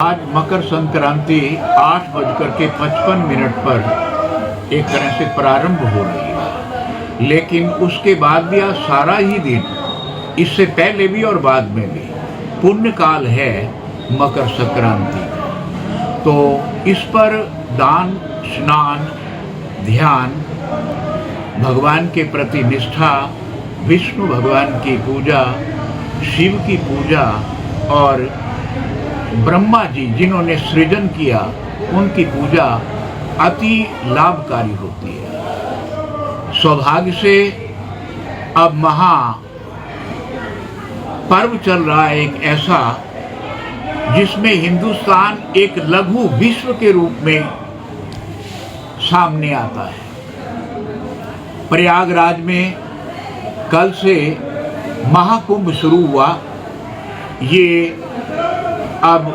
आज मकर संक्रांति 8:55 पर एक तरह से प्रारंभ हो रही है, लेकिन उसके बाद भी आज सारा ही दिन, इससे पहले भी और बाद में भी पुण्य काल है मकर संक्रांति। तो इस पर दान, स्नान, ध्यान, भगवान के प्रति निष्ठा, विष्णु भगवान की पूजा, शिव की पूजा और ब्रह्मा जी जिन्होंने सृजन किया उनकी पूजा अति लाभकारी होती है। सौभाग्य से अब महा पर्व चल रहा है एक ऐसा जिसमें हिंदुस्तान एक लघु विश्व के रूप में सामने आता है। प्रयागराज में कल से महाकुंभ शुरू हुआ। ये अब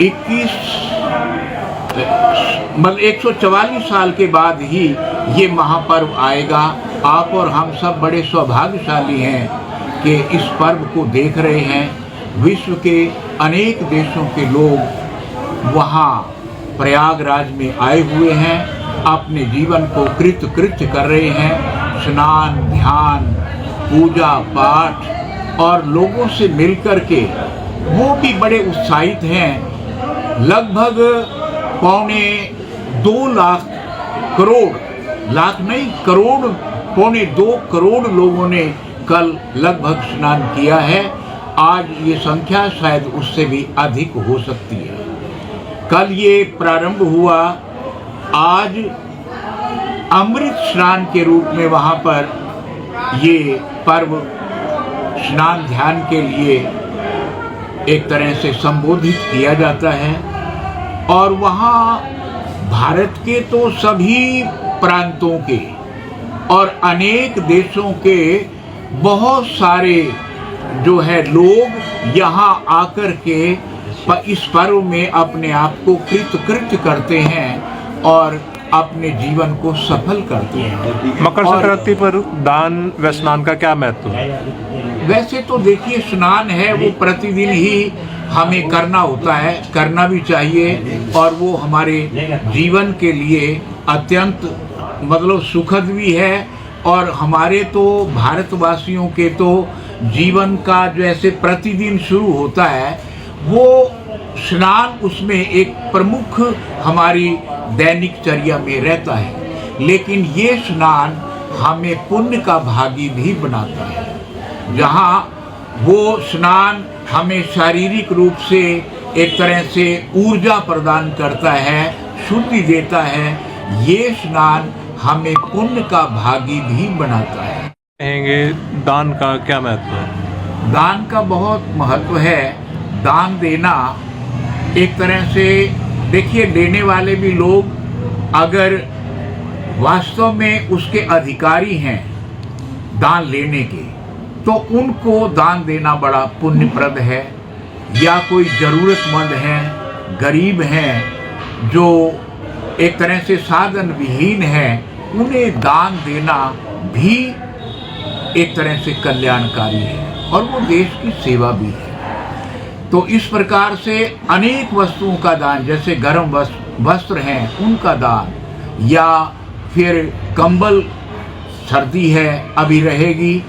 144 साल के बाद ही ये महापर्व आएगा। आप और हम सब बड़े सौभाग्यशाली हैं कि इस पर्व को देख रहे हैं। विश्व के अनेक देशों के लोग वहाँ प्रयागराज में आए हुए हैं, अपने जीवन को कृत्य कर रहे हैं। स्नान, ध्यान, पूजा पाठ और लोगों से मिलकर के वो भी बड़े उत्साहित हैं। लगभग 2.25 लाख करोड़, लाख नहीं करोड़, 2.25 करोड़ लोगों ने कल लगभग स्नान किया है। आज ये संख्या शायद उससे भी अधिक हो सकती है। कल ये प्रारंभ हुआ। आज अमृत स्नान के रूप में वहाँ पर ये पर्व स्नान ध्यान के लिए एक तरह से संबोधित किया जाता है। और वहाँ भारत के तो सभी प्रांतों के और अनेक देशों के बहुत सारे जो है लोग यहाँ आकर के इस पर्व में अपने आप को कृत्य करते हैं और अपने जीवन को सफल करते हैं। मकर संक्रांति पर दान व स्नान का क्या महत्व है? वैसे तो देखिए, स्नान है वो प्रतिदिन ही हमें करना होता है, करना भी चाहिए और वो हमारे जीवन के लिए अत्यंत सुखद भी है। और हमारे तो भारतवासियों के तो जीवन का जैसे प्रतिदिन शुरू होता है, वो स्नान उसमें एक प्रमुख हमारी दैनिक चर्या में रहता है। लेकिन ये स्नान हमें पुण्य का भागी भी बनाता है। जहाँ वो स्नान हमें शारीरिक रूप से एक तरह से ऊर्जा प्रदान करता है, शुद्धि देता है, ये स्नान हमें पुण्य का भागी भी बनाता है। कहेंगे दान का क्या महत्व है? दान का बहुत महत्व है। दान देना एक तरह से देखिए, देने वाले भी लोग अगर वास्तव में उसके अधिकारी हैं दान लेने के, तो उनको दान देना बड़ा पुण्यप्रद है। या कोई ज़रूरतमंद हैं, गरीब हैं, जो एक तरह से साधन विहीन हैं, उन्हें दान देना भी एक तरह से कल्याणकारी है और वो देश की सेवा भी है। तो इस प्रकार से अनेक वस्तुओं का दान, जैसे गर्म वस्त्र हैं उनका दान, या फिर कंबल, सर्दी है अभी रहेगी,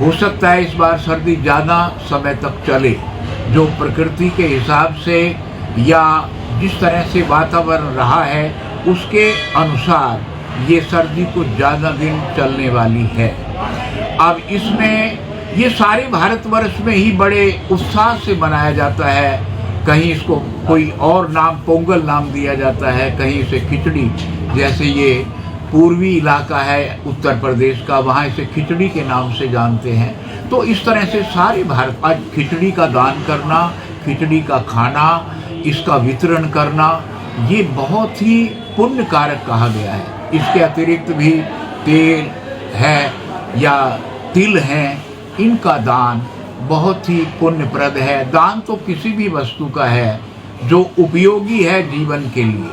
हो सकता है इस बार सर्दी ज़्यादा समय तक चले, जो प्रकृति के हिसाब से या जिस तरह से वातावरण रहा है उसके अनुसार ये सर्दी कुछ ज़्यादा दिन चलने वाली है। अब इसमें ये सारे भारतवर्ष में ही बड़े उत्साह से मनाया जाता है। कहीं इसको कोई और नाम, पोंगल नाम दिया जाता है, कहीं इसे खिचड़ी, जैसे ये पूर्वी इलाका है उत्तर प्रदेश का, वहाँ इसे खिचड़ी के नाम से जानते हैं। तो इस तरह से सारे भारत आज खिचड़ी का दान करना, खिचड़ी का खाना, इसका वितरण करना, ये बहुत ही पुण्य कारक कहा गया है। इसके अतिरिक्त भी तेल है या तिल हैं, इनका दान बहुत ही पुण्यप्रद है। दान तो किसी भी वस्तु का है जो उपयोगी है जीवन के लिए।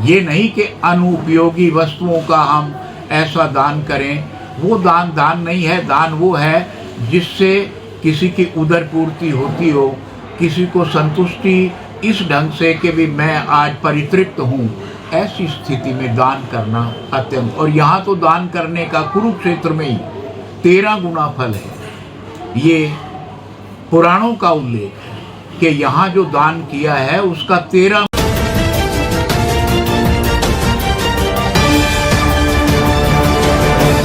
ये नहीं कि अनुपयोगी वस्तुओं का हम ऐसा दान करें, वो दान नहीं है। दान वो है जिससे किसी की उदर पूर्ति होती हो किसी को संतुष्टि इस ढंग से कि भी मैं आज परितृप्त हूँ, ऐसी स्थिति में दान करना अत्यंत, और यहाँ तो दान करने का कुरुक्षेत्र में ही 13 गुना फल है। ये पुराणों का उल्लेख है कि यहाँ जो दान किया है उसका 13